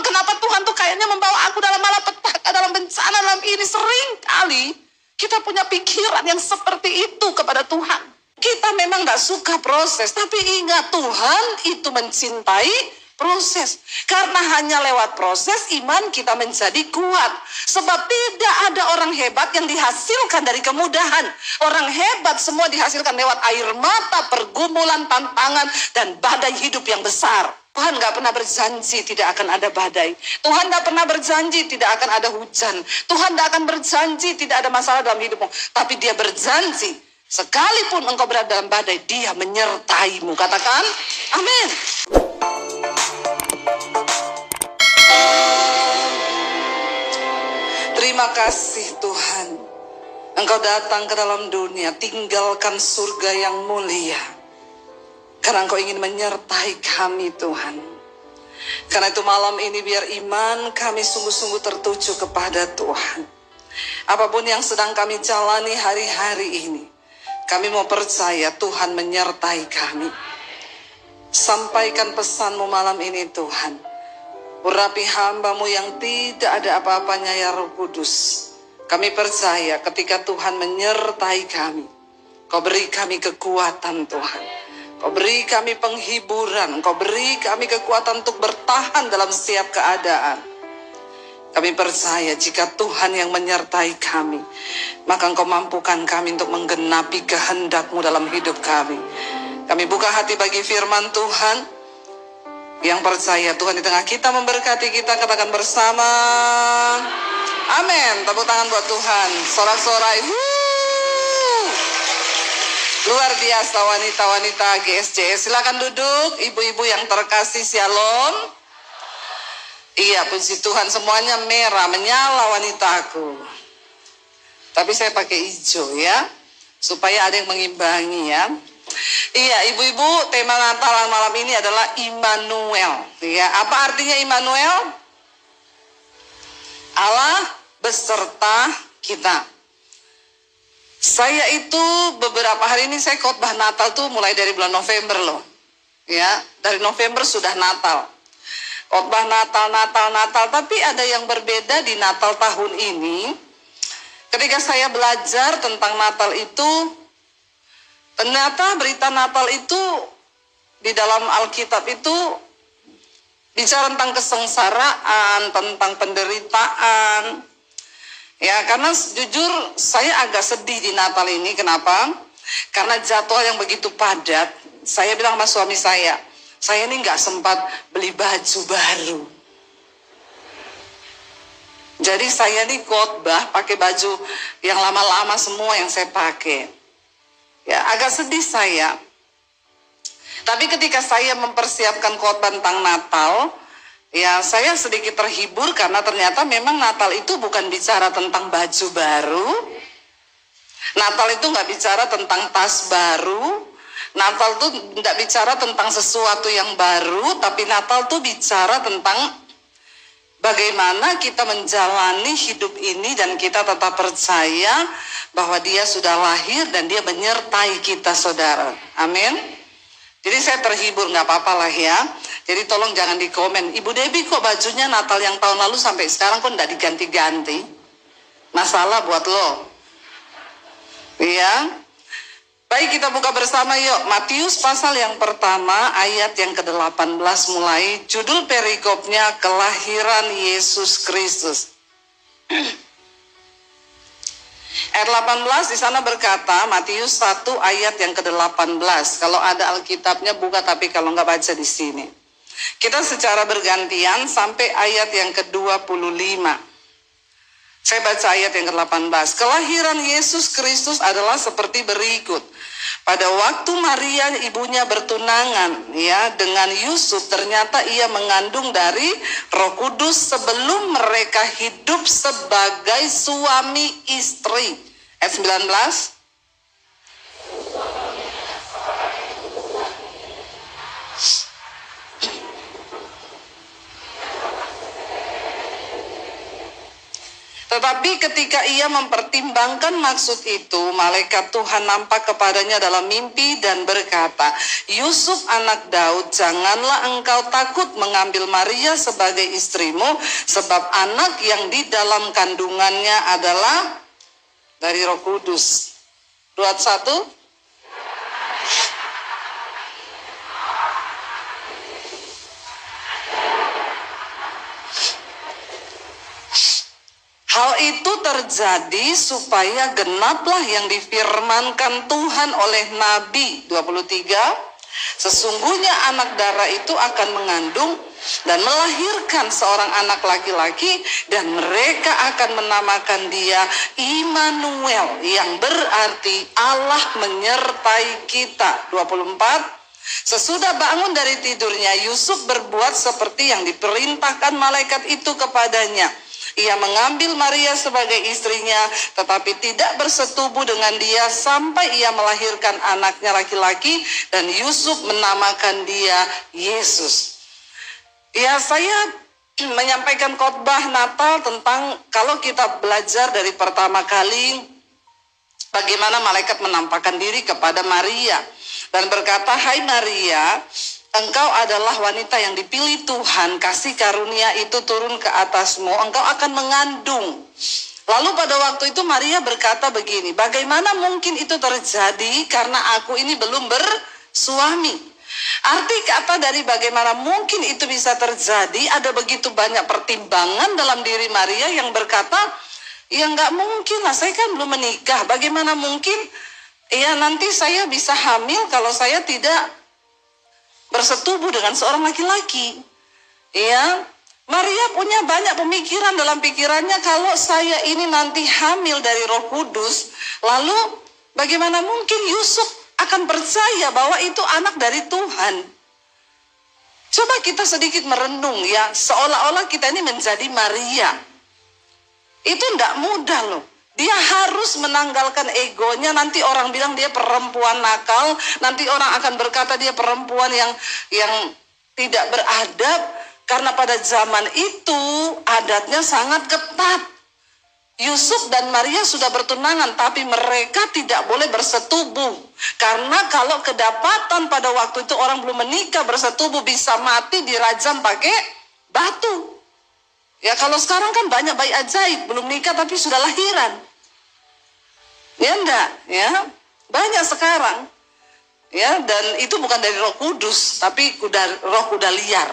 kenapa Tuhan tuh kayaknya membawa aku dalam malapetaka, dalam bencana, dalam ini. Sering kali kita punya pikiran yang seperti itu kepada Tuhan. Kita memang gak suka proses, tapi ingat Tuhan itu mencintai proses. Karena hanya lewat proses iman kita menjadi kuat. Sebab tidak ada orang hebat yang dihasilkan dari kemudahan. Orang hebat semua dihasilkan lewat air mata, pergumulan, tantangan, dan badai hidup yang besar. Tuhan gak pernah berjanji tidak akan ada badai. Tuhan gak pernah berjanji tidak akan ada hujan. Tuhan gak akan berjanji tidak ada masalah dalam hidupmu. Tapi Dia berjanji, sekalipun engkau berada dalam badai, Dia menyertaimu. Katakan, amin. Terima kasih Tuhan, Engkau datang ke dalam dunia, tinggalkan surga yang mulia. Karena Engkau ingin menyertai kami Tuhan. Karena itu malam ini biar iman kami sungguh-sungguh tertuju kepada Tuhan. Apapun yang sedang kami jalani hari-hari ini, kami mau percaya Tuhan menyertai kami. Sampaikan pesan-Mu malam ini Tuhan. Urapi hamba-Mu yang tidak ada apa-apanya ya Roh Kudus. Kami percaya ketika Tuhan menyertai kami, Kau beri kami kekuatan Tuhan. Kau beri kami penghiburan. Kau beri kami kekuatan untuk bertahan dalam setiap keadaan. Kami percaya jika Tuhan yang menyertai kami, maka Engkau mampukan kami untuk menggenapi kehendak-Mu dalam hidup kami. Kami buka hati bagi firman Tuhan. Yang percaya Tuhan di tengah kita memberkati kita, katakan bersama. Amin. Tepuk tangan buat Tuhan. Sorak-sorai. Luar biasa wanita-wanita GSJS. Silakan duduk. Ibu-ibu yang terkasih, shalom. Iya, puji Tuhan, semuanya merah, menyala wanitaku. Tapi saya pakai hijau ya, supaya ada yang mengimbangi ya. Iya, ibu-ibu, tema Natal malam ini adalah Immanuel. Ya, apa artinya Immanuel? Allah beserta kita. Saya itu beberapa hari ini saya khotbah Natal tuh mulai dari bulan November loh. Ya, dari November sudah Natal. Khotbah Natal, tapi ada yang berbeda di Natal tahun ini. Ketika saya belajar tentang Natal itu, ternyata berita Natal itu di dalam Alkitab itu bicara tentang kesengsaraan, tentang penderitaan. Ya, karena jujur saya agak sedih di Natal ini. Kenapa? Karena jadwal yang begitu padat. Saya bilang sama suami saya ini nggak sempat beli baju baru. Jadi saya ini khotbah pakai baju yang lama-lama semua yang saya pakai. Ya, agak sedih saya. Tapi ketika saya mempersiapkan khotbah tentang Natal, ya saya sedikit terhibur karena ternyata memang Natal itu bukan bicara tentang baju baru. Natal itu nggak bicara tentang tas baru. Natal itu nggak bicara tentang sesuatu yang baru, tapi Natal itu bicara tentang bagaimana kita menjalani hidup ini dan kita tetap percaya bahwa Dia sudah lahir dan Dia menyertai kita, saudara. Amin. Jadi saya terhibur, nggak apa-apa lah ya. Jadi tolong jangan di komen, Ibu Debbie kok bajunya Natal yang tahun lalu sampai sekarang kok nggak diganti-ganti? Masalah buat lo. Iya. Baik, kita buka bersama yuk. Matius pasal yang pertama ayat yang ke-18 mulai. Judul perikopnya kelahiran Yesus Kristus. Ayat 18 di sana berkata, Matius 1 ayat yang ke-18. Kalau ada Alkitabnya buka, tapi kalau nggak baca di sini. Kita secara bergantian sampai ayat yang ke-25. Saya baca ayat yang ke-18. Kelahiran Yesus Kristus adalah seperti berikut. Pada waktu Maria ibunya bertunangan ya dengan Yusuf, ternyata ia mengandung dari Roh Kudus sebelum mereka hidup sebagai suami istri. Ayat 19. Tetapi ketika ia mempertimbangkan maksud itu, malaikat Tuhan nampak kepadanya dalam mimpi dan berkata, Yusuf anak Daud, janganlah engkau takut mengambil Maria sebagai istrimu, sebab anak yang di dalam kandungannya adalah dari Roh Kudus. 21. Hal itu terjadi supaya genaplah yang difirmankan Tuhan oleh Nabi. 23. Sesungguhnya anak darah itu akan mengandung dan melahirkan seorang anak laki-laki, dan mereka akan menamakan dia Immanuel, yang berarti Allah menyertai kita. 24. Sesudah bangun dari tidurnya, Yusuf berbuat seperti yang diperintahkan malaikat itu kepadanya. Ia mengambil Maria sebagai istrinya, tetapi tidak bersetubuh dengan dia sampai ia melahirkan anaknya laki-laki, dan Yusuf menamakan dia Yesus. Ya, saya menyampaikan khotbah Natal tentang kalau kita belajar dari pertama kali bagaimana malaikat menampakkan diri kepada Maria dan berkata, "Hai Maria, engkau adalah wanita yang dipilih Tuhan, kasih karunia itu turun ke atasmu, engkau akan mengandung." Lalu pada waktu itu Maria berkata begini, bagaimana mungkin itu terjadi karena aku ini belum bersuami. Arti kata dari bagaimana mungkin itu bisa terjadi, ada begitu banyak pertimbangan dalam diri Maria yang berkata, ya nggak mungkin lah, saya kan belum menikah, bagaimana mungkin ya nanti saya bisa hamil kalau saya tidak bersetubuh dengan seorang laki-laki. Ya, Maria punya banyak pemikiran dalam pikirannya, kalau saya ini nanti hamil dari Roh Kudus, lalu bagaimana mungkin Yusuf akan percaya bahwa itu anak dari Tuhan. Coba kita sedikit merenung ya, seolah-olah kita ini menjadi Maria. Itu tidak mudah loh. Dia harus menanggalkan egonya, nanti orang bilang dia perempuan nakal, nanti orang akan berkata dia perempuan yang tidak beradab, karena pada zaman itu adatnya sangat ketat. Yusuf dan Maria sudah bertunangan, tapi mereka tidak boleh bersetubuh. Karena kalau kedapatan pada waktu itu orang belum menikah bersetubuh, bisa mati dirajam pakai batu. Ya, kalau sekarang kan banyak bayi ajaib, belum nikah tapi sudah lahiran. Ya enggak, ya. Banyak sekarang. Ya, dan itu bukan dari Roh Kudus, tapi roh kuda liar.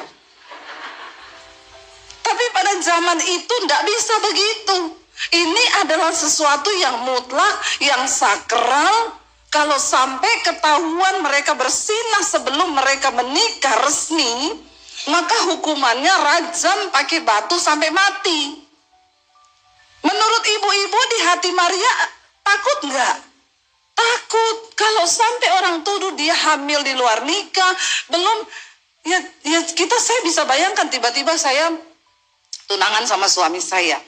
Tapi pada zaman itu enggak bisa begitu. Ini adalah sesuatu yang mutlak, yang sakral. Kalau sampai ketahuan mereka bersinah sebelum mereka menikah resmi, maka hukumannya rajam pakai batu sampai mati. Menurut ibu-ibu di hati Maria, takut nggak? Takut. Kalau sampai orang tuduh dia hamil di luar nikah, belum, ya saya bisa bayangkan tiba-tiba saya tunangan sama suami saya.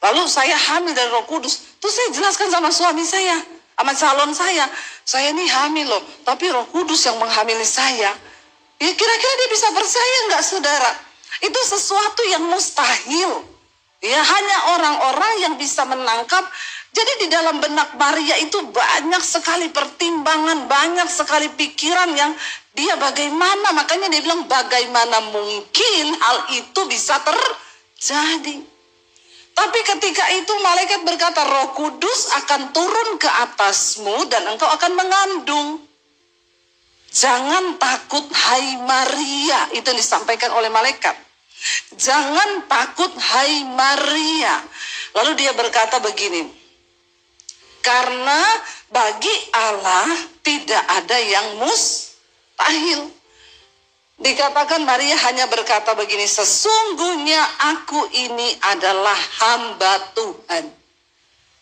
Lalu saya hamil dari Roh Kudus. Terus saya jelaskan sama suami saya, sama calon saya ini hamil loh, tapi Roh Kudus yang menghamili saya. Ya kira-kira dia bisa percaya nggak, saudara? Itu sesuatu yang mustahil. Ya, hanya orang-orang yang bisa menangkap. Jadi di dalam benak Maria itu banyak sekali pertimbangan, banyak sekali pikiran yang dia bagaimana. Makanya dia bilang bagaimana mungkin hal itu bisa terjadi. Tapi ketika itu malaikat berkata, Roh Kudus akan turun ke atasmu dan engkau akan mengandung. Jangan takut hai Maria, itu yang disampaikan oleh malaikat. Jangan takut hai Maria. Lalu dia berkata begini, karena bagi Allah tidak ada yang mustahil. Dikatakan Maria hanya berkata begini, sesungguhnya aku ini adalah hamba Tuhan.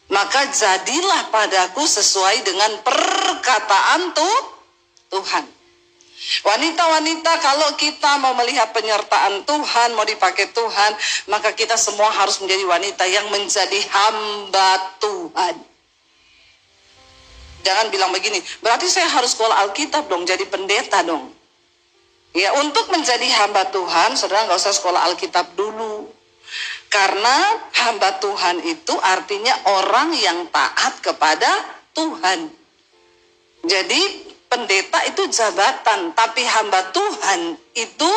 Maka jadilah padaku sesuai dengan perkataan Tuhan. Wanita-wanita, kalau kita mau melihat penyertaan Tuhan, mau dipakai Tuhan, maka kita semua harus menjadi wanita yang menjadi hamba Tuhan. Jangan bilang begini, berarti saya harus sekolah Alkitab dong, jadi pendeta dong. Ya, untuk menjadi hamba Tuhan, saudara nggak usah sekolah Alkitab dulu. Karena hamba Tuhan itu artinya orang yang taat kepada Tuhan. Jadi pendeta itu jabatan, tapi hamba Tuhan itu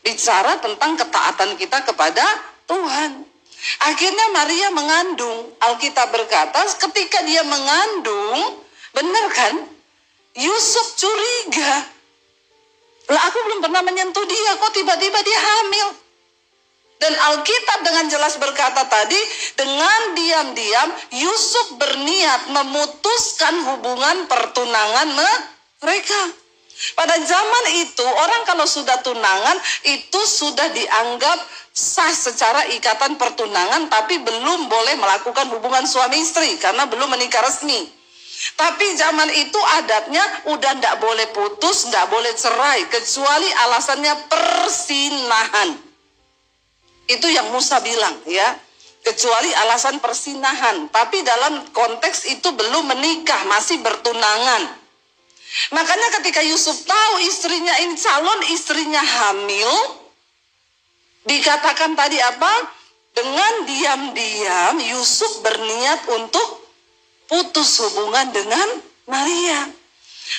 bicara tentang ketaatan kita kepada Tuhan. Akhirnya Maria mengandung. Alkitab berkata ketika dia mengandung, benar kan? Yusuf curiga. Lah aku belum pernah menyentuh dia, kok tiba-tiba dia hamil? Dan Alkitab dengan jelas berkata tadi, dengan diam-diam Yusuf berniat memutuskan hubungan pertunangan mereka. Pada zaman itu orang kalau sudah tunangan itu sudah dianggap sah secara ikatan pertunangan, tapi belum boleh melakukan hubungan suami istri karena belum menikah resmi. Tapi zaman itu adatnya udah ndak boleh putus, ndak boleh cerai, kecuali alasannya persinahan. Itu yang Musa bilang ya, kecuali alasan persinahan. Tapi dalam konteks itu belum menikah, masih bertunangan. Makanya ketika Yusuf tahu istrinya ini calon istrinya hamil, dikatakan tadi apa? Dengan diam-diam Yusuf berniat untuk putus hubungan dengan Maria.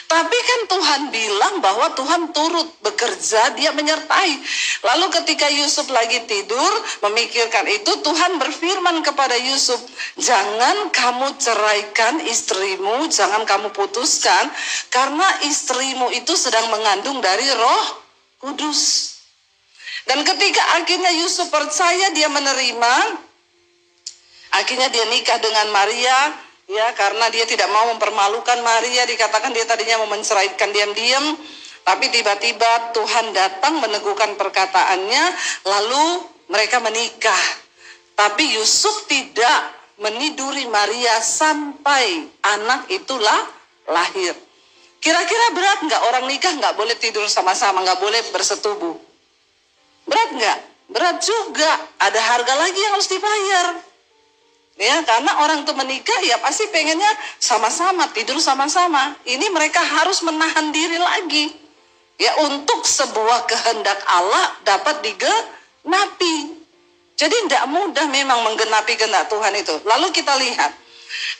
Tapi kan Tuhan bilang bahwa Tuhan turut bekerja, dia menyertai. Lalu ketika Yusuf lagi tidur memikirkan itu, Tuhan berfirman kepada Yusuf, jangan kamu ceraikan istrimu, jangan kamu putuskan, karena istrimu itu sedang mengandung dari Roh Kudus. Dan ketika akhirnya Yusuf percaya, dia menerima, akhirnya dia nikah dengan Maria. Ya, karena dia tidak mau mempermalukan Maria, dikatakan dia tadinya mau menceraikan diam-diam, tapi tiba-tiba Tuhan datang meneguhkan perkataannya, lalu mereka menikah. Tapi Yusuf tidak meniduri Maria sampai anak itulah lahir. Kira-kira berat nggak orang nikah nggak boleh tidur sama-sama, nggak boleh bersetubuh? Berat nggak? Berat juga. Ada harga lagi yang harus dibayar. Ya, karena orang itu menikah ya pasti pengennya sama-sama, tidur sama-sama. Ini mereka harus menahan diri lagi. Ya, untuk sebuah kehendak Allah dapat digenapi. Jadi tidak mudah memang menggenapi kehendak Tuhan itu. Lalu kita lihat,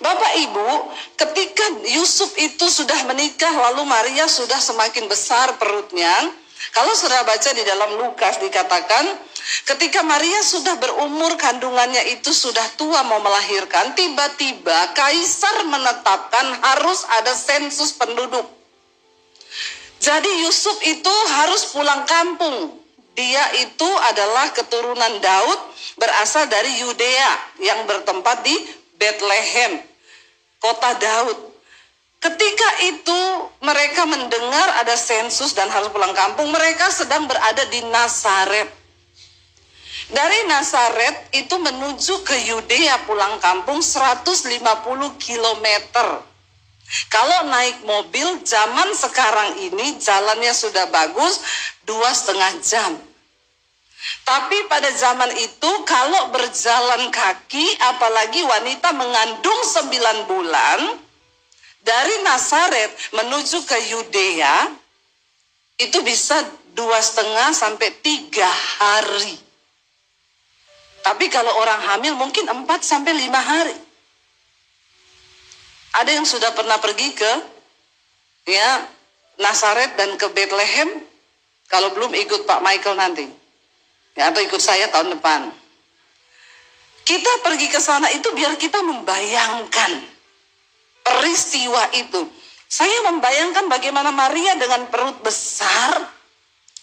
Bapak Ibu, ketika Yusuf itu sudah menikah, lalu Maria sudah semakin besar perutnya. Kalau saudara baca di dalam Lukas dikatakan, ketika Maria sudah berumur, kandungannya itu sudah tua mau melahirkan, tiba-tiba kaisar menetapkan harus ada sensus penduduk. Jadi Yusuf itu harus pulang kampung. Dia itu adalah keturunan Daud, berasal dari Yudea yang bertempat di Bethlehem, kota Daud. Ketika itu mereka mendengar ada sensus dan harus pulang kampung, mereka sedang berada di Nazaret. Dari Nazaret itu menuju ke Yudea pulang kampung 150 km. Kalau naik mobil zaman sekarang ini jalannya sudah bagus 2,5 jam. Tapi pada zaman itu kalau berjalan kaki, apalagi wanita mengandung 9 bulan, dari Nazaret menuju ke Yudea itu bisa 2,5 sampai 3 hari. Tapi kalau orang hamil mungkin 4 sampai 5 hari. Ada yang sudah pernah pergi ke Nazaret dan ke Bethlehem? Kalau belum, ikut Pak Michael nanti. Ya, atau ikut saya tahun depan. Kita pergi ke sana itu biar kita membayangkan peristiwa itu. Saya membayangkan bagaimana Maria dengan perut besar,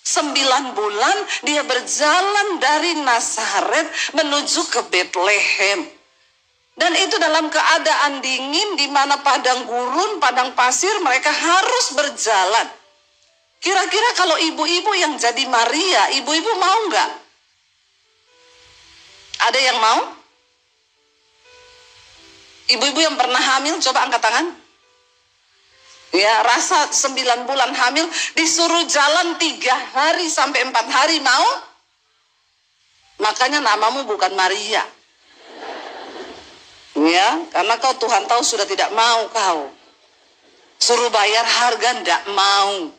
9 bulan, dia berjalan dari Nazaret menuju ke Bethlehem. Dan itu dalam keadaan dingin, di mana padang gurun, padang pasir, mereka harus berjalan. Kira-kira kalau ibu-ibu yang jadi Maria, ibu-ibu mau nggak? Ada yang mau? Ibu-ibu yang pernah hamil, coba angkat tangan. Ya, rasa 9 bulan hamil, disuruh jalan 3 hari sampai 4 hari, mau? Makanya namamu bukan Maria. Ya, karena kau Tuhan tahu sudah tidak mau kau. Suruh bayar harga, ndak mau.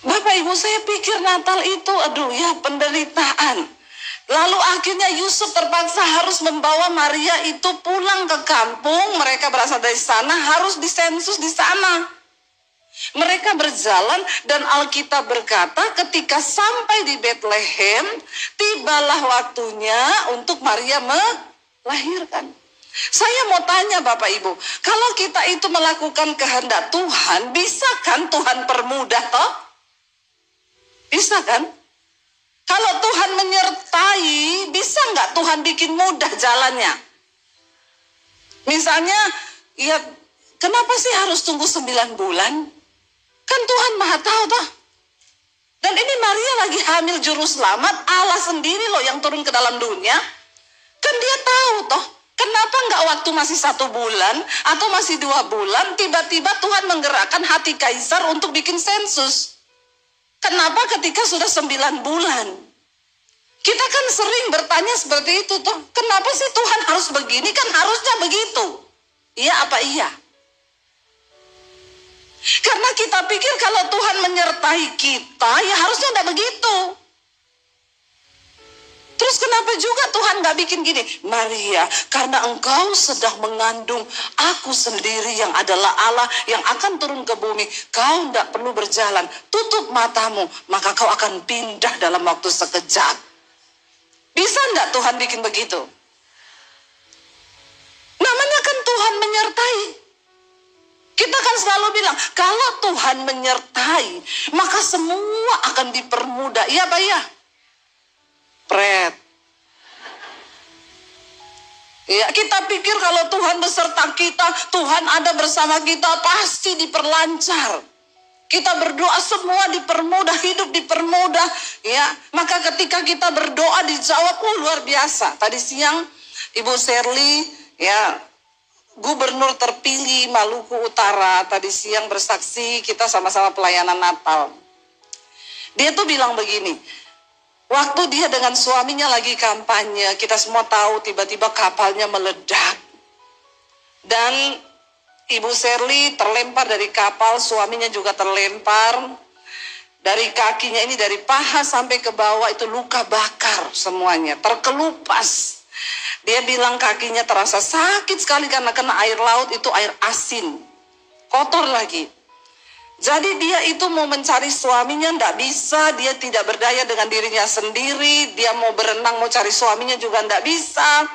Bapak Ibu, saya pikir Natal itu, aduh ya, penderitaan. Lalu akhirnya Yusuf terpaksa harus membawa Maria itu pulang ke kampung. Mereka berasal dari sana, harus disensus di sana. Mereka berjalan dan Alkitab berkata ketika sampai di Bethlehem, tibalah waktunya untuk Maria melahirkan. Saya mau tanya Bapak Ibu, kalau kita itu melakukan kehendak Tuhan, bisa kan Tuhan permudah toh? Bisa kan? Kalau Tuhan menyertai, bisa nggak Tuhan bikin mudah jalannya? Misalnya, ya kenapa sih harus tunggu 9 bulan? Kan Tuhan Maha tahu toh. Dan ini Maria lagi hamil juru selamat, Allah sendiri loh yang turun ke dalam dunia. Kan dia tahu toh, kenapa nggak waktu masih 1 bulan atau masih 2 bulan, tiba-tiba Tuhan menggerakkan hati kaisar untuk bikin sensus. Kenapa ketika sudah 9 bulan? Kita kan sering bertanya seperti itu toh, kenapa sih Tuhan harus begini? Kan harusnya begitu. Iya apa iya? Karena kita pikir kalau Tuhan menyertai kita, ya harusnya enggak begitu. Terus kenapa juga Tuhan gak bikin gini? Maria, karena engkau sedang mengandung aku sendiri yang adalah Allah yang akan turun ke bumi. Kau enggak perlu berjalan. Tutup matamu, maka kau akan pindah dalam waktu sekejap. Bisa enggak Tuhan bikin begitu? Namanya kan Tuhan menyertai. Kita kan selalu bilang, kalau Tuhan menyertai, maka semua akan dipermudah. Iya Pak ya? Pret. Ya, kita pikir kalau Tuhan beserta kita, Tuhan ada bersama kita, pasti diperlancar. Kita berdoa semua dipermudah, hidup dipermudah. Ya, maka ketika kita berdoa dijawab, luar biasa. Tadi siang Ibu Shirley, ya, Gubernur terpilih Maluku Utara, tadi siang bersaksi, kita sama-sama pelayanan Natal. Dia tuh bilang begini, waktu dia dengan suaminya lagi kampanye, kita semua tahu tiba-tiba kapalnya meledak. Dan Ibu Shirley terlempar dari kapal, suaminya juga terlempar. Dari kakinya ini, dari paha sampai ke bawah itu luka bakar semuanya, terkelupas. Dia bilang kakinya terasa sakit sekali karena kena air laut, itu air asin, kotor lagi. Jadi dia itu mau mencari suaminya, enggak bisa, dia tidak berdaya dengan dirinya sendiri, dia mau berenang, mau cari suaminya juga enggak bisa.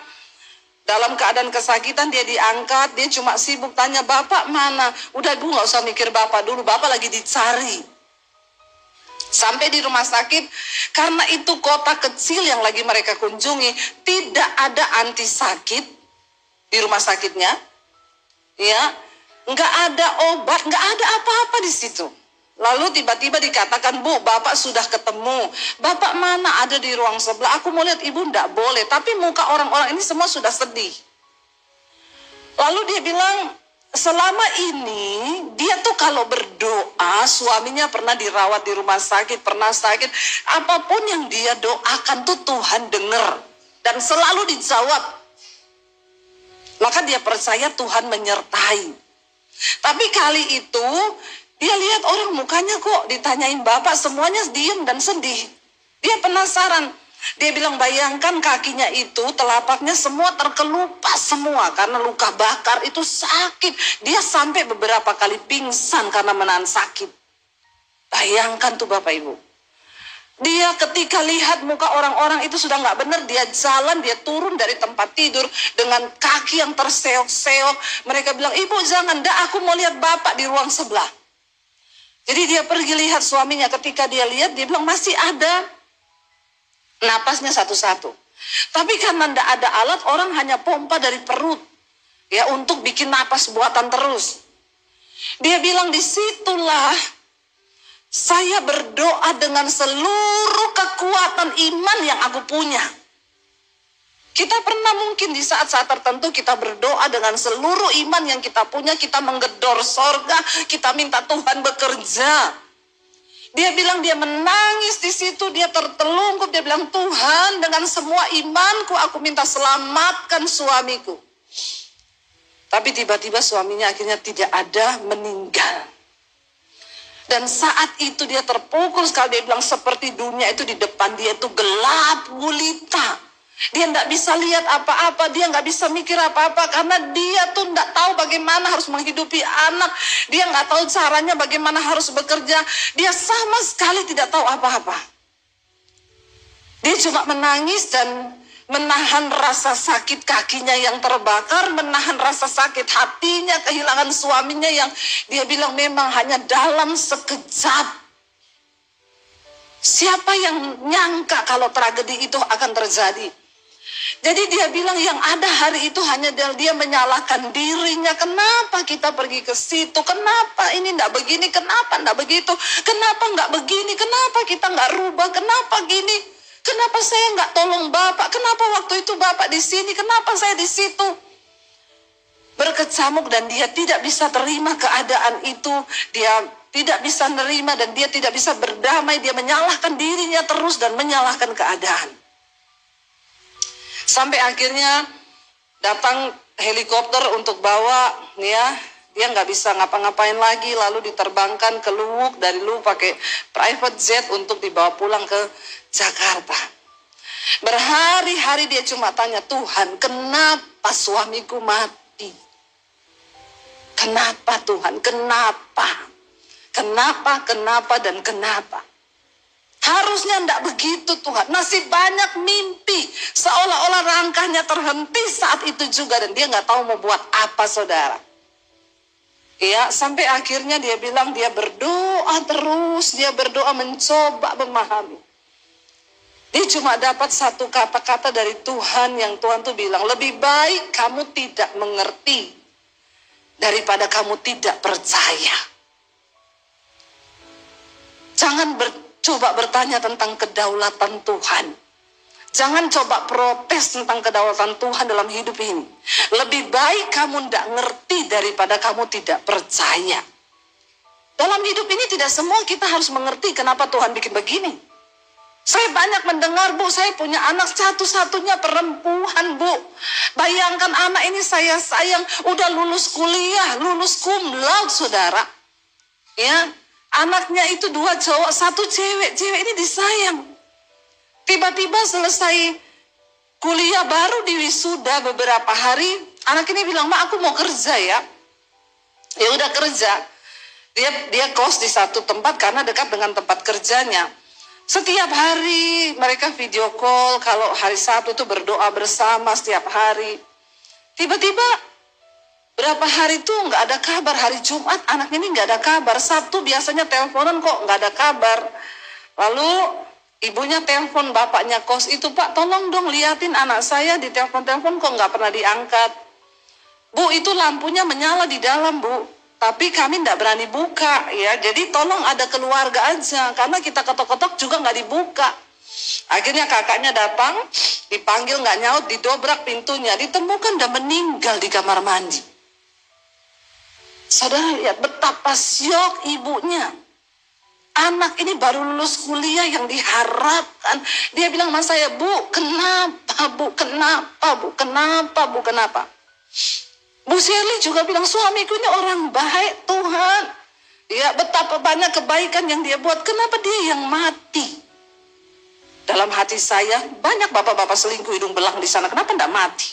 Dalam keadaan kesakitan dia diangkat, dia cuma sibuk tanya, Bapak mana? Udah Bu, gak usah mikir Bapak dulu, Bapak lagi dicari. Sampai di rumah sakit, karena itu kota kecil yang lagi mereka kunjungi, tidak ada anti sakit di rumah sakitnya, ya, nggak ada obat, nggak ada apa-apa di situ. Lalu tiba-tiba dikatakan, Bu, Bapak sudah ketemu. Bapak mana? Ada di ruang sebelah. Aku mau lihat Ibu, nggak boleh. Tapi muka orang-orang ini semua sudah sedih. Lalu dia bilang, selama ini dia tuh kalau berdoa, suaminya pernah dirawat di rumah sakit, pernah sakit, apapun yang dia doakan tuh Tuhan dengar dan selalu dijawab. Maka dia percaya Tuhan menyertai. Tapi kali itu dia lihat orang mukanya kok ditanyain Bapak semuanya diem dan sedih. Dia penasaran. Dia bilang, bayangkan kakinya itu, telapaknya semua terkelupas semua karena luka bakar, itu sakit. Dia sampai beberapa kali pingsan karena menahan sakit. Bayangkan tuh Bapak Ibu. Dia ketika lihat muka orang-orang itu sudah nggak benar, dia jalan, dia turun dari tempat tidur dengan kaki yang terseok-seok. Mereka bilang, Ibu jangan, aku mau lihat Bapak di ruang sebelah. Jadi dia pergi lihat suaminya, ketika dia lihat, dia bilang masih ada napasnya satu-satu. Tapi karena tidak ada alat, orang hanya pompa dari perut, ya, untuk bikin napas buatan terus. Dia bilang, disitulah saya berdoa dengan seluruh kekuatan iman yang aku punya. Kita pernah mungkin di saat-saat tertentu kita berdoa dengan seluruh iman yang kita punya, kita menggedor sorga, kita minta Tuhan bekerja. Dia bilang dia menangis di situ, dia tertelungkup, dia bilang, Tuhan dengan semua imanku aku minta selamatkan suamiku. Tapi tiba-tiba suaminya akhirnya tidak ada, meninggal. Dan saat itu dia terpukul sekali. Dia bilang seperti dunia itu di depan dia itu gelap gulita. Dia tidak bisa lihat apa-apa, dia nggak bisa mikir apa-apa karena dia tuh tidak tahu bagaimana harus menghidupi anak. Dia nggak tahu caranya bagaimana harus bekerja. Dia sama sekali tidak tahu apa-apa. Dia cuma menangis dan menahan rasa sakit kakinya yang terbakar, menahan rasa sakit hatinya, kehilangan suaminya yang dia bilang memang hanya dalam sekejap. Siapa yang nyangka kalau tragedi itu akan terjadi? Jadi dia bilang yang ada hari itu hanya dia menyalahkan dirinya. Kenapa kita pergi ke situ? Kenapa ini enggak begini? Kenapa enggak begitu? Kenapa enggak begini? Kenapa kita enggak rubah? Kenapa gini? Kenapa saya enggak tolong Bapak? Kenapa waktu itu Bapak di sini? Kenapa saya di situ? Berkecamuk dan dia tidak bisa terima keadaan itu. Dia tidak bisa menerima dan dia tidak bisa berdamai. Dia menyalahkan dirinya terus dan menyalahkan keadaan. Sampai akhirnya datang helikopter untuk bawa, ya, dia nggak bisa ngapa-ngapain lagi, lalu diterbangkan ke Luwuk, dari Luwuk pakai private jet untuk dibawa pulang ke Jakarta. Berhari-hari dia cuma tanya, Tuhan, kenapa suamiku mati? Kenapa Tuhan? Kenapa? Kenapa, dan kenapa? Harusnya enggak begitu Tuhan. Masih banyak mimpi. Seolah-olah langkahnya terhenti saat itu juga. Dan dia nggak tahu mau buat apa, saudara. Ya, sampai akhirnya dia bilang dia berdoa terus. Dia berdoa mencoba memahami. Dia cuma dapat satu kata-kata dari Tuhan yang Tuhan tuh bilang, lebih baik kamu tidak mengerti daripada kamu tidak percaya. Jangan coba bertanya tentang kedaulatan Tuhan. Jangan coba protes tentang kedaulatan Tuhan dalam hidup ini. Lebih baik kamu tidak ngerti daripada kamu tidak percaya. Dalam hidup ini tidak semua kita harus mengerti kenapa Tuhan bikin begini. Saya banyak mendengar, Bu, saya punya anak satu-satunya perempuan, Bu. Bayangkan anak ini saya sayang, udah lulus kuliah, lulus cum laude, saudara. Ya, anaknya itu 2 cowok, 1 cewek. Cewek ini disayang. Tiba-tiba selesai kuliah baru di wisuda beberapa hari, anak ini bilang, "Ma, aku mau kerja ya." Ya udah kerja. Dia kos di satu tempat karena dekat dengan tempat kerjanya. Setiap hari mereka video call, kalau hari Sabtu itu berdoa bersama setiap hari. Tiba-tiba berapa hari itu nggak ada kabar. Hari Jumat anak ini nggak ada kabar. Sabtu biasanya teleponan kok nggak ada kabar. Lalu ibunya telepon bapaknya kos itu, "Pak, tolong dong liatin anak saya di telepon-telepon kok nggak pernah diangkat. Bu, itu lampunya menyala di dalam, Bu. Tapi kami nggak berani buka ya. Jadi tolong ada keluarga aja. Karena kita ketok-ketok juga nggak dibuka." Akhirnya kakaknya datang, dipanggil nggak nyaut, didobrak pintunya. Ditemukan dan meninggal di kamar mandi. Saudara lihat betapa syok ibunya. Anak ini baru lulus kuliah yang diharapkan. Dia bilang sama saya, "Bu, kenapa, Bu? Kenapa, Bu? Kenapa, Bu? Kenapa?" Bu Shirley juga bilang, "Suamiku ini orang baik, Tuhan. Ya, betapa banyak kebaikan yang dia buat. Kenapa dia yang mati?" Dalam hati saya, banyak bapak-bapak selingkuh hidung belang di sana. Kenapa enggak mati?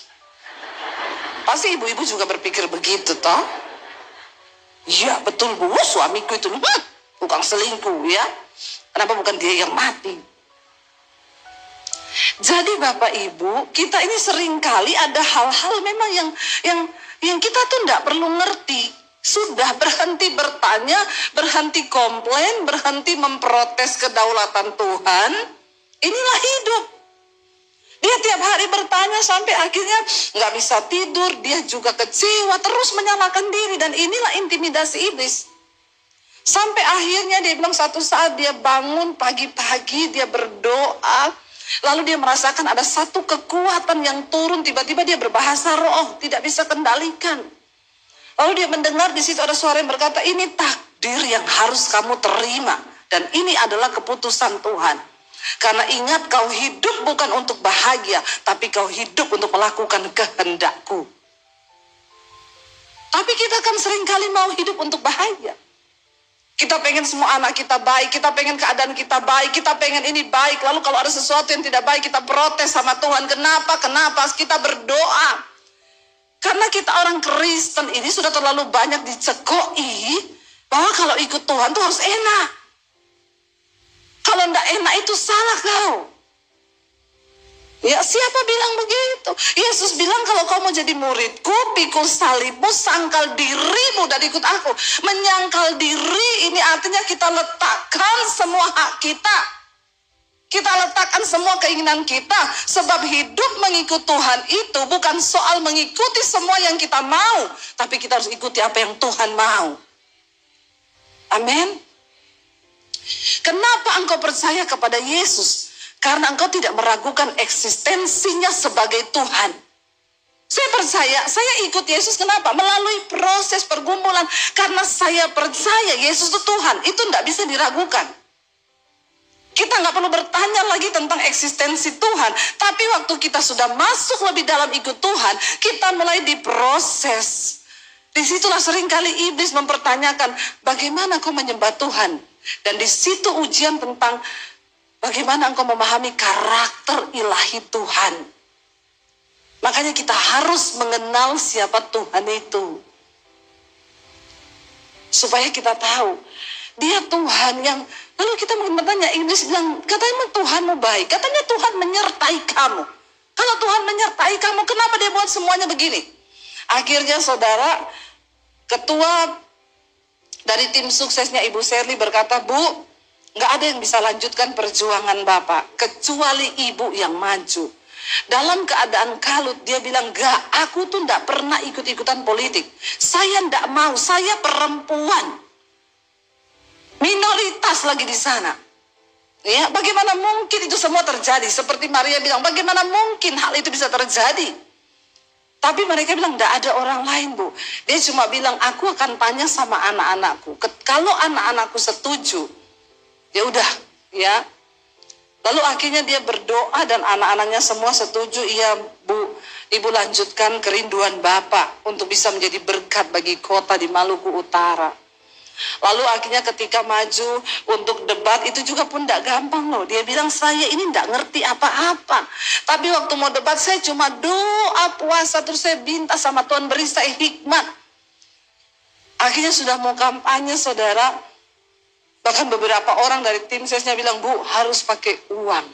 Pasti ibu-ibu juga berpikir begitu, toh? Iya, betul, Bu. Suamiku itu bukan selingkuh, ya. Kenapa bukan dia yang mati? Jadi Bapak Ibu, kita ini seringkali ada hal-hal memang yang kita tuh enggak perlu ngerti. Sudah berhenti bertanya, berhenti komplain, berhenti memprotes kedaulatan Tuhan. Inilah hidup. Dia tiap hari bertanya sampai akhirnya nggak bisa tidur. Dia juga kecewa, terus menyalahkan diri. Dan inilah intimidasi iblis. Sampai akhirnya dia bilang satu saat dia bangun pagi-pagi, dia berdoa. Lalu dia merasakan ada satu kekuatan yang turun. Tiba-tiba dia berbahasa roh, tidak bisa kendalikan. Lalu dia mendengar di situ ada suara yang berkata, "Ini takdir yang harus kamu terima. Dan ini adalah keputusan Tuhan. Karena ingat, kau hidup bukan untuk bahagia, tapi kau hidup untuk melakukan kehendakku." Tapi kita kan seringkali mau hidup untuk bahagia. Kita pengen semua anak kita baik, kita pengen keadaan kita baik, kita pengen ini baik. Lalu kalau ada sesuatu yang tidak baik, kita protes sama Tuhan. Kenapa? Kita berdoa. Karena kita orang Kristen ini sudah terlalu banyak dicekoi bahwa kalau ikut Tuhan tuh harus enak. Kalau enggak enak itu salah kau. Ya, siapa bilang begitu? Yesus bilang kalau kau mau jadi muridku, pikul salibmu, sangkal dirimu dan ikut aku. Menyangkal diri ini artinya kita letakkan semua hak kita. Kita letakkan semua keinginan kita. Sebab hidup mengikut Tuhan itu bukan soal mengikuti semua yang kita mau, tapi kita harus ikuti apa yang Tuhan mau. Amin. Kenapa engkau percaya kepada Yesus? Karena engkau tidak meragukan eksistensinya sebagai Tuhan. Saya percaya, saya ikut Yesus kenapa? Melalui proses pergumulan. Karena saya percaya Yesus itu Tuhan. Itu tidak bisa diragukan. Kita nggak perlu bertanya lagi tentang eksistensi Tuhan. Tapi waktu kita sudah masuk lebih dalam ikut Tuhan, kita mulai diproses. Disitulah seringkali iblis mempertanyakan, bagaimana kau menyembah Tuhan? Dan di situ ujian tentang bagaimana engkau memahami karakter ilahi Tuhan. Makanya kita harus mengenal siapa Tuhan itu. Supaya kita tahu, dia Tuhan yang, lalu kita bertanya, iblis bilang, katanya Tuhanmu baik, katanya Tuhan menyertai kamu. Kalau Tuhan menyertai kamu, kenapa dia buat semuanya begini? Akhirnya saudara, ketua dari tim suksesnya Ibu Shirley berkata, Bu, nggak ada yang bisa lanjutkan perjuangan Bapak, kecuali Ibu yang maju. Dalam keadaan kalut, dia bilang, enggak, aku tuh enggak pernah ikut-ikutan politik. Saya enggak mau, saya perempuan. Minoritas lagi di sana. Ya, bagaimana mungkin itu semua terjadi? Seperti Maria bilang, bagaimana mungkin hal itu bisa terjadi? Tapi mereka bilang, enggak ada orang lain, Bu. Dia cuma bilang, aku akan tanya sama anak-anakku. Kalau anak-anakku setuju, ya udah, ya. Lalu akhirnya dia berdoa dan anak-anaknya semua setuju. Iya, Bu, Ibu lanjutkan kerinduan Bapak untuk bisa menjadi berkat bagi kota di Maluku Utara. Lalu akhirnya ketika maju untuk debat itu juga pun tidak gampang loh. Dia bilang, saya ini tidak ngerti apa-apa. Tapi waktu mau debat saya cuma doa, puasa, terus saya minta sama Tuhan beri saya hikmat. Akhirnya sudah mau kampanye, saudara. Bahkan beberapa orang dari tim sesnya bilang, Bu, harus pakai uang.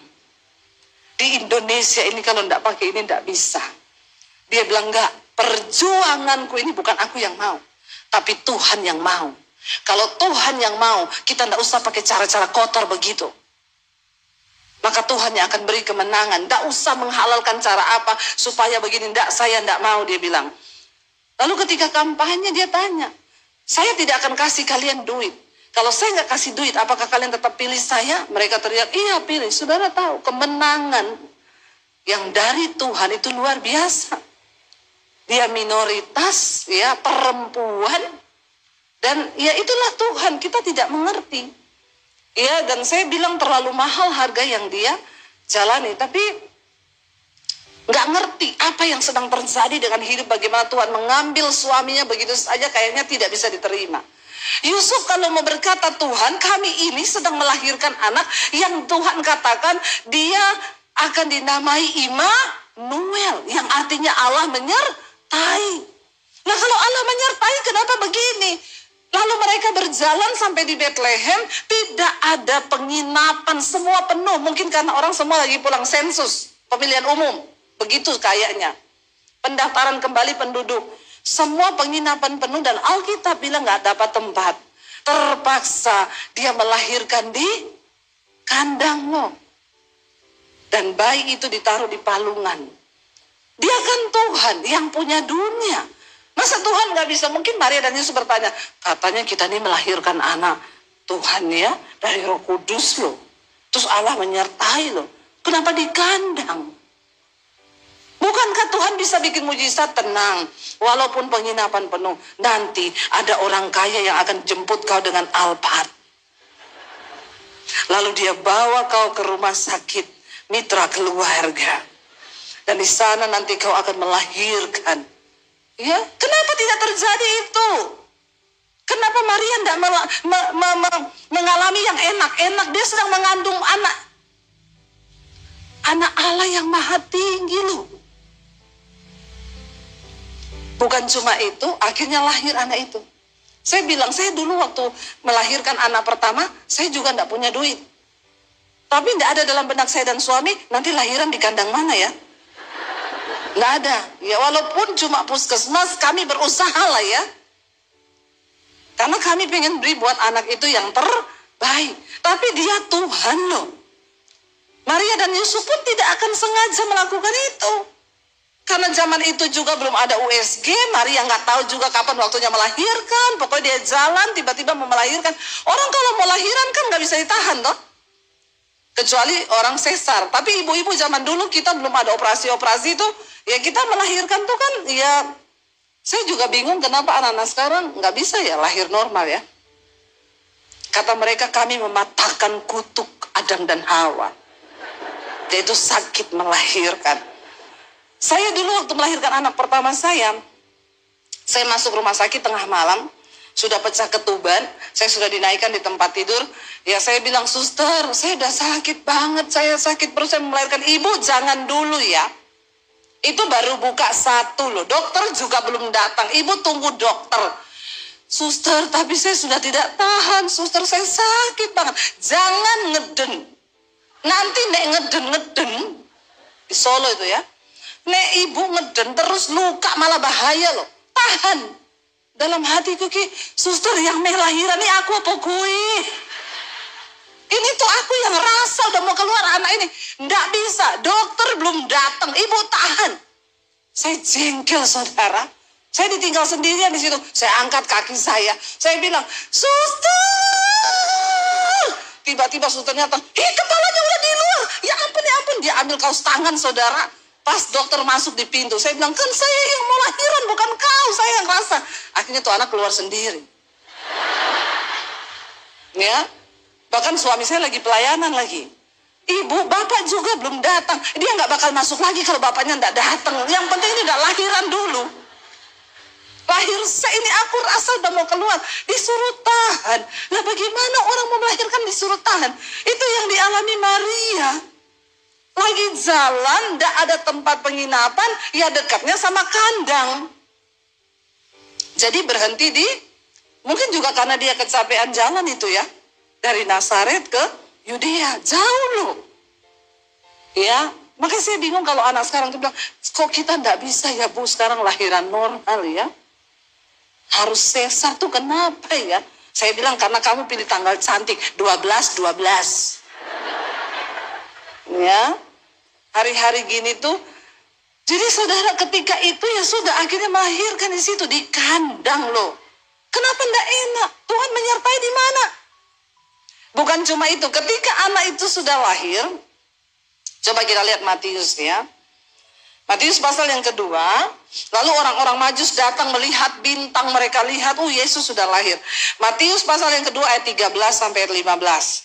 Di Indonesia ini kalau tidak pakai ini tidak bisa. Dia bilang, enggak, perjuanganku ini bukan aku yang mau, tapi Tuhan yang mau. Kalau Tuhan yang mau, kita tidak usah pakai cara-cara kotor begitu. Maka Tuhan yang akan beri kemenangan. Tidak usah menghalalkan cara apa supaya begini. Tidak, saya tidak mau, dia bilang. Lalu ketika kampanye dia tanya, saya tidak akan kasih kalian duit. Kalau saya nggak kasih duit, apakah kalian tetap pilih saya? Mereka teriak, iya pilih. Saudara tahu, kemenangan yang dari Tuhan itu luar biasa. Dia minoritas, ya, perempuan. Dan ya itulah Tuhan, kita tidak mengerti. Ya, dan saya bilang terlalu mahal harga yang dia jalani. Tapi nggak ngerti apa yang sedang terjadi dengan hidup. Bagaimana Tuhan mengambil suaminya begitu saja, kayaknya tidak bisa diterima. Yusuf kalau mau berkata, Tuhan, kami ini sedang melahirkan anak yang Tuhan katakan dia akan dinamai Immanuel, yang artinya Allah menyertai. Nah, kalau Allah menyertai, kenapa begini? Lalu mereka berjalan sampai di Bethlehem, tidak ada penginapan, semua penuh. Mungkin karena orang semua lagi pulang sensus, pemilihan umum, begitu kayaknya. Pendaftaran kembali penduduk. Semua penginapan penuh dan Alkitab bilang nggak dapat tempat. Terpaksa dia melahirkan di kandang loh. Dan bayi itu ditaruh di palungan. Dia kan Tuhan yang punya dunia. Masa Tuhan nggak bisa? Mungkin Maria dan Yesus bertanya, katanya kita ini melahirkan anak Tuhan ya, dari Roh Kudus loh. Terus Allah menyertai loh. Kenapa di kandang? Bukankah Tuhan bisa bikin mujizat? Tenang, walaupun penginapan penuh, nanti ada orang kaya yang akan jemput kau dengan Alphard. Lalu dia bawa kau ke rumah sakit mitra keluarga. Dan di sana nanti kau akan melahirkan. Ya, kenapa tidak terjadi itu? Kenapa Maria tidak mengalami yang enak-enak? Dia sedang mengandung anak Allah yang maha tinggi loh. Bukan cuma itu, akhirnya lahir anak itu. Saya bilang, saya dulu waktu melahirkan anak pertama, saya juga tidak punya duit. Tapi tidak ada dalam benak saya dan suami, nanti lahiran di kandang mana ya? Nggak ada. Ya walaupun cuma puskesmas, kami berusaha lah ya. Karena kami pengen beri buat anak itu yang terbaik. Tapi dia Tuhan loh. Maria dan Yusuf pun tidak akan sengaja melakukan itu. Karena zaman itu juga belum ada USG, Maria nggak tahu juga kapan waktunya melahirkan. Pokoknya dia jalan, tiba-tiba mau melahirkan. Orang kalau mau lahiran kan nggak bisa ditahan toh. Kecuali orang sesar. Tapi ibu-ibu zaman dulu kita belum ada operasi-operasi itu. Ya kita melahirkan tuh kan ya. Saya juga bingung kenapa anak-anak sekarang nggak bisa ya lahir normal ya. Kata mereka kami mematahkan kutuk Adam dan Hawa. Yaitu sakit melahirkan. Saya dulu waktu melahirkan anak pertama saya masuk rumah sakit tengah malam. Sudah pecah ketuban, saya sudah dinaikkan di tempat tidur. Ya saya bilang, suster, saya udah sakit banget, saya sakit perut, saya melahirkan. Ibu jangan dulu ya. Itu baru buka 1 loh, dokter juga belum datang, ibu tunggu dokter. Suster, tapi saya sudah tidak tahan, suster saya sakit banget. Jangan ngeden. Nanti nek ngeden, di Solo itu ya. Nek ibu ngeden terus luka malah bahaya loh. Tahan. Dalam hatiku ki, suster yang lahiran ini aku apa kui? Ini tuh aku yang rasa udah mau keluar anak ini. Nggak bisa, dokter belum datang, ibu tahan. Saya jengkel saudara. Saya ditinggal sendirian di situ. Saya angkat kaki saya bilang, suster. Tiba-tiba susternya datang, kepalanya udah di luar. Ya ampun, dia ambil kaos tangan saudara. Pas dokter masuk di pintu, saya bilang, kan saya yang mau lahiran, bukan kau, saya yang rasa. Akhirnya tuh anak keluar sendiri. Ya, bahkan suami saya lagi pelayanan lagi. Ibu, bapak juga belum datang. Dia nggak bakal masuk lagi kalau bapaknya nggak datang. Yang penting ini udah lahiran dulu. Lahir ini aku rasa udah mau keluar. Disuruh tahan. Nah bagaimana orang mau melahirkan disuruh tahan? Itu yang dialami Maria. Lagi jalan, nggak ada tempat penginapan, ya dekatnya sama kandang. Jadi berhenti mungkin juga karena dia kecapean jalan itu ya. Dari Nazaret ke Yudea, jauh loh. Ya, makanya saya bingung kalau anak sekarang tuh bilang, kok kita nggak bisa ya Bu sekarang lahiran normal ya. Harus sesar tuh kenapa ya? Saya bilang karena kamu pilih tanggal cantik, 12. Ya, hari-hari gini tuh, jadi saudara ketika itu ya sudah akhirnya melahirkan di situ di kandang loh. Kenapa enggak enak? Tuhan menyertai di mana? Bukan cuma itu, ketika anak itu sudah lahir, coba kita lihat Matius ya. Matius pasal yang kedua, lalu orang-orang Majus datang melihat bintang, mereka lihat, Yesus sudah lahir. Matius pasal yang kedua ayat 13 sampai ayat 15.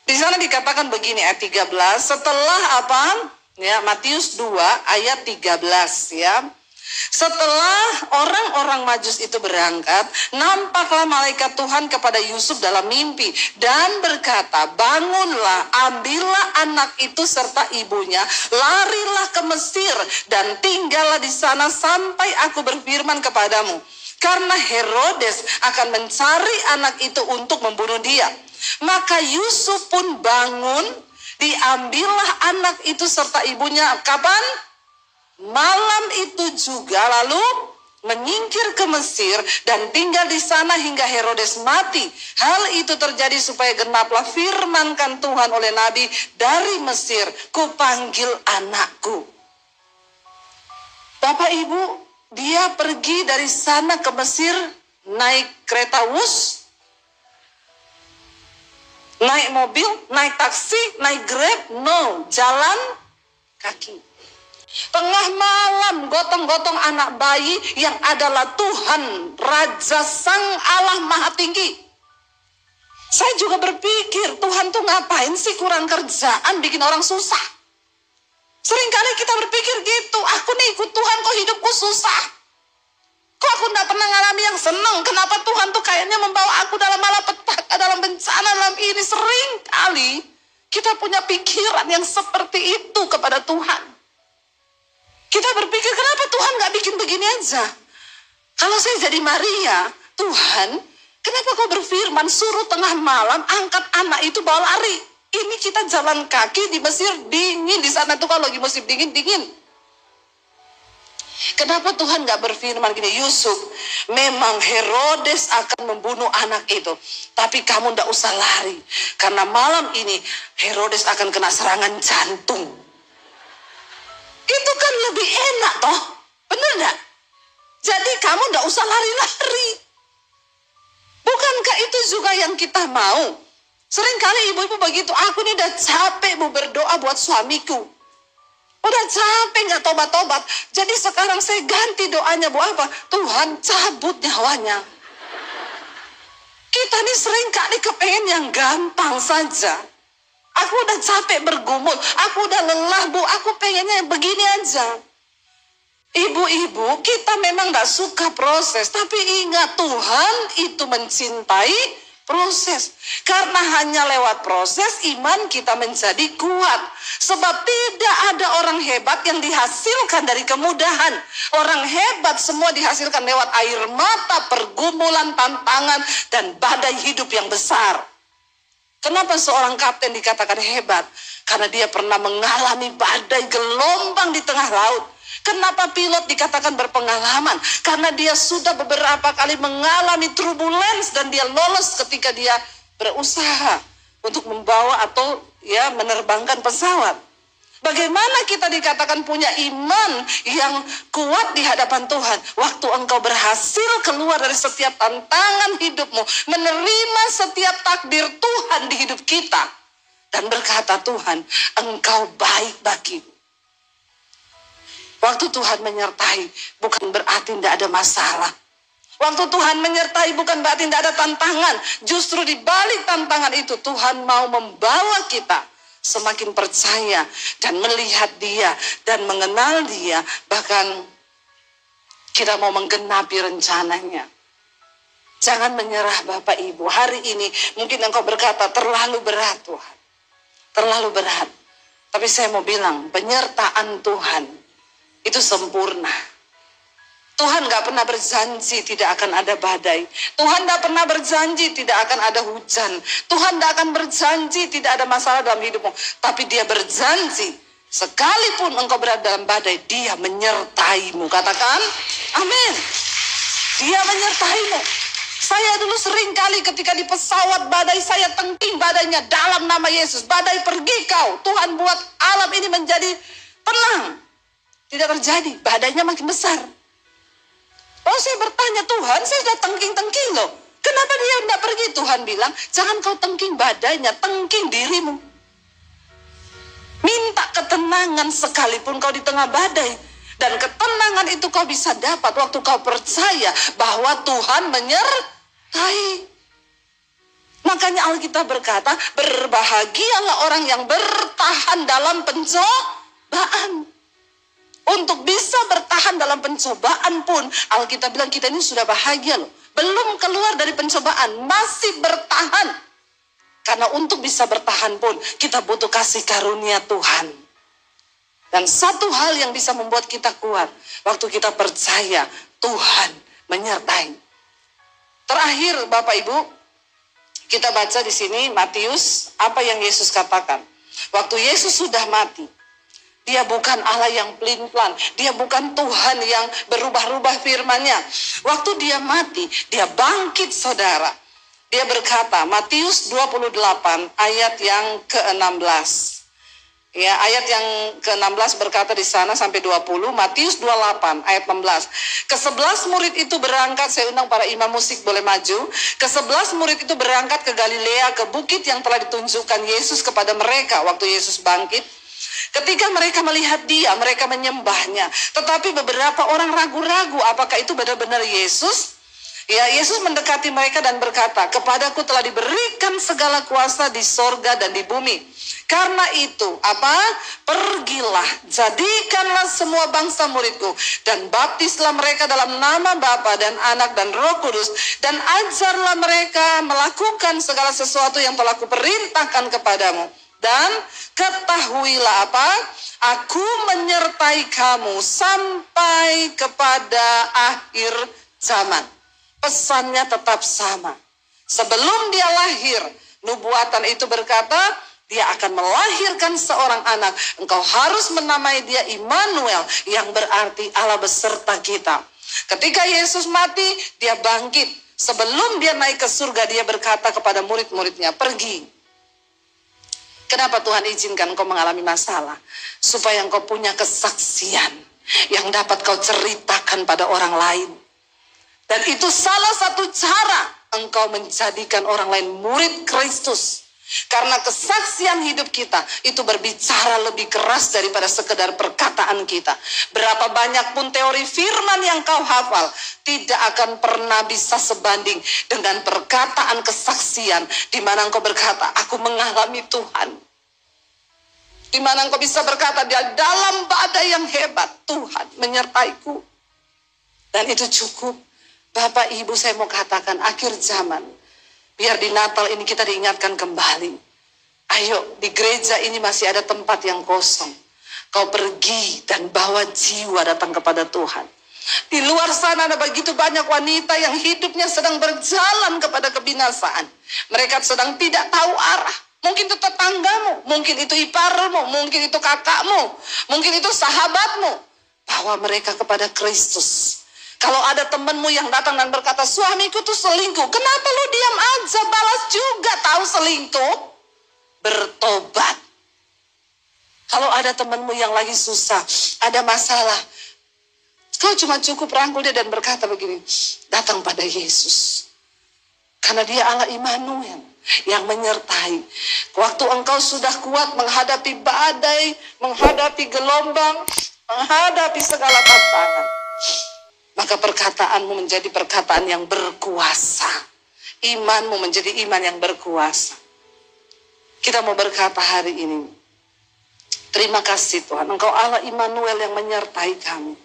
Di sana dikatakan begini ayat 13, setelah apa? Ya, Matius 2 ayat 13 ya. Setelah orang-orang Majus itu berangkat, nampaklah malaikat Tuhan kepada Yusuf dalam mimpi dan berkata, bangunlah, ambillah anak itu serta ibunya, larilah ke Mesir dan tinggallah di sana sampai aku berfirman kepadamu. Karena Herodes akan mencari anak itu untuk membunuh dia. Maka Yusuf pun bangun, diambillah anak itu serta ibunya. Kapan? Malam itu juga, lalu menyingkir ke Mesir dan tinggal di sana hingga Herodes mati. Hal itu terjadi supaya genaplah firmankan Tuhan oleh Nabi, dari Mesir kupanggil anakku. Bapak Ibu, dia pergi dari sana ke Mesir naik kereta Wus, naik mobil, naik taksi, naik Grab, no, jalan kaki. Tengah malam gotong-gotong anak bayi yang adalah Tuhan, Raja Sang Allah Maha Tinggi. Saya juga berpikir, Tuhan tuh ngapain sih kurang kerjaan bikin orang susah? Seringkali kita berpikir gitu, aku nih ikut Tuhan kok hidupku susah. Kok aku tidak pernah ngalami yang senang? Kenapa Tuhan tuh kayaknya membawa aku dalam malapetaka, dalam bencana, dalam ini? Sering kali kita punya pikiran yang seperti itu kepada Tuhan. Kita berpikir, kenapa Tuhan gak bikin begini aja? Kalau saya jadi Maria, Tuhan, kenapa kau berfirman suruh tengah malam angkat anak itu bawa lari? Ini kita jalan kaki di Mesir, dingin di sana tuh, kalau lagi musim dingin. Kenapa Tuhan gak berfirman gini, Yusuf, memang Herodes akan membunuh anak itu, tapi kamu gak usah lari, karena malam ini Herodes akan kena serangan jantung. Itu kan lebih enak toh, bener gak? Jadi kamu gak usah lari-lari. Bukankah itu juga yang kita mau? Seringkali ibu-ibu begitu, aku ini udah capek bu berdoa buat suamiku. Udah capek gak tobat-tobat. Jadi sekarang saya ganti doanya bu apa? Tuhan cabut nyawanya. Kita nih seringkali kepengen yang gampang saja. Aku udah capek bergumul, aku udah lelah bu, aku pengennya begini aja. Ibu-ibu, kita memang gak suka proses, tapi ingat Tuhan itu mencintai proses. Karena hanya lewat proses iman kita menjadi kuat. Sebab tidak ada orang hebat yang dihasilkan dari kemudahan. Orang hebat semua dihasilkan lewat air mata, pergumulan, tantangan, dan badai hidup yang besar. Kenapa seorang kapten dikatakan hebat? Karena dia pernah mengalami badai gelombang di tengah laut. Kenapa pilot dikatakan berpengalaman? Karena dia sudah beberapa kali mengalami turbulence dan dia lolos ketika dia berusaha untuk membawa atau menerbangkan pesawat. Bagaimana kita dikatakan punya iman yang kuat di hadapan Tuhan? Waktu engkau berhasil keluar dari setiap tantangan hidupmu, menerima setiap takdir Tuhan di hidup kita, dan berkata, Tuhan, engkau baik bagiku. Waktu Tuhan menyertai bukan berarti tidak ada masalah. Waktu Tuhan menyertai bukan berarti tidak ada tantangan. Justru di balik tantangan itu Tuhan mau membawa kita semakin percaya dan melihat Dia dan mengenal Dia. Bahkan kita mau menggenapi rencananya. Jangan menyerah Bapak Ibu. Hari ini mungkin engkau berkata terlalu berat Tuhan. Terlalu berat. Tapi saya mau bilang penyertaan Tuhan itu sempurna. Tuhan gak pernah berjanji tidak akan ada badai. Tuhan gak pernah berjanji tidak akan ada hujan. Tuhan gak akan berjanji tidak ada masalah dalam hidupmu. Tapi Dia berjanji, sekalipun engkau berada dalam badai, Dia menyertaimu. Katakan, amin. Dia menyertaimu. Saya dulu sering kali ketika di pesawat badai, saya tengking badainya dalam nama Yesus. Badai pergi kau. Tuhan buat alam ini menjadi tenang. Tidak terjadi, badainya makin besar. Oh, saya bertanya, Tuhan, saya sudah tengking-tengking loh. Kenapa Dia tidak pergi? Tuhan bilang, jangan kau tengking badainya, tengking dirimu. Minta ketenangan sekalipun kau di tengah badai. Dan ketenangan itu kau bisa dapat waktu kau percaya bahwa Tuhan menyertai. Makanya Alkitab berkata, berbahagialah orang yang bertahan dalam pencobaan. Untuk bisa bertahan dalam pencobaan pun, Alkitab bilang kita ini sudah bahagia loh. Belum keluar dari pencobaan, masih bertahan. Karena untuk bisa bertahan pun, kita butuh kasih karunia Tuhan. Dan satu hal yang bisa membuat kita kuat, waktu kita percaya Tuhan menyertai. Terakhir Bapak Ibu, kita baca di sini Matius, apa yang Yesus katakan. Waktu Yesus sudah mati, Dia bukan Allah yang pelin-pelan. Dia bukan Tuhan yang berubah-ubah firman-Nya. Waktu Dia mati, Dia bangkit saudara. Dia berkata, Matius 28 ayat yang ke-16. Ya, ayat yang ke-16 berkata di sana sampai 20, Matius 28 ayat 16. Ke-11 murid itu berangkat, saya undang para imam musik boleh maju. Ke-11 murid itu berangkat ke Galilea, ke bukit yang telah ditunjukkan Yesus kepada mereka waktu Yesus bangkit. Ketika mereka melihat Dia, mereka menyembahnya. Tetapi beberapa orang ragu-ragu apakah itu benar-benar Yesus. Ya, Yesus mendekati mereka dan berkata, kepadaku telah diberikan segala kuasa di sorga dan di bumi. Karena itu, pergilah Pergilah, jadikanlah semua bangsa muridku, dan baptislah mereka dalam nama Bapa dan Anak dan Roh Kudus, dan ajarlah mereka melakukan segala sesuatu yang telah kuperintahkan kepadamu. Dan ketahuilah apa? Aku menyertai kamu sampai kepada akhir zaman. Pesannya tetap sama. Sebelum dia lahir, nubuatan itu berkata, dia akan melahirkan seorang anak. Engkau harus menamai dia Immanuel, yang berarti Allah beserta kita. Ketika Yesus mati, dia bangkit. Sebelum dia naik ke surga, dia berkata kepada murid-muridnya, pergi. Kenapa Tuhan izinkan engkau mengalami masalah? Supaya engkau punya kesaksian yang dapat kau ceritakan pada orang lain. Dan itu salah satu cara engkau menjadikan orang lain murid Kristus. Karena kesaksian hidup kita itu berbicara lebih keras daripada sekedar perkataan kita. Berapa banyak pun teori firman yang kau hafal, tidak akan pernah bisa sebanding dengan perkataan kesaksian di mana engkau berkata, aku mengalami Tuhan. Di mana engkau bisa berkata, dia dalam badai yang hebat, Tuhan menyertaiku. Dan itu cukup. Bapak Ibu, saya mau katakan akhir zaman. Biar di Natal ini kita diingatkan kembali. Ayo, di gereja ini masih ada tempat yang kosong. Kau pergi dan bawa jiwa datang kepada Tuhan. Di luar sana ada begitu banyak wanita yang hidupnya sedang berjalan kepada kebinasaan. Mereka sedang tidak tahu arah. Mungkin itu tetanggamu, mungkin itu iparmu, mungkin itu kakakmu, mungkin itu sahabatmu. Bawa mereka kepada Kristus. Kalau ada temanmu yang datang dan berkata, suamiku tuh selingkuh. Kenapa lu diam aja? Balas juga, tahu selingkuh. Bertobat. Kalau ada temanmu yang lagi susah, ada masalah, kau cuma cukup rangkul dia dan berkata begini, datang pada Yesus. Karena dia Allah Immanuel yang menyertai. Waktu engkau sudah kuat menghadapi badai, menghadapi gelombang, menghadapi segala tantangan, maka perkataanmu menjadi perkataan yang berkuasa. Imanmu menjadi iman yang berkuasa. Kita mau berkata hari ini, terima kasih Tuhan, Engkau Allah Immanuel yang menyertai kami.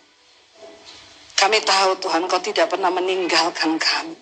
Kami tahu Tuhan, Engkau tidak pernah meninggalkan kami.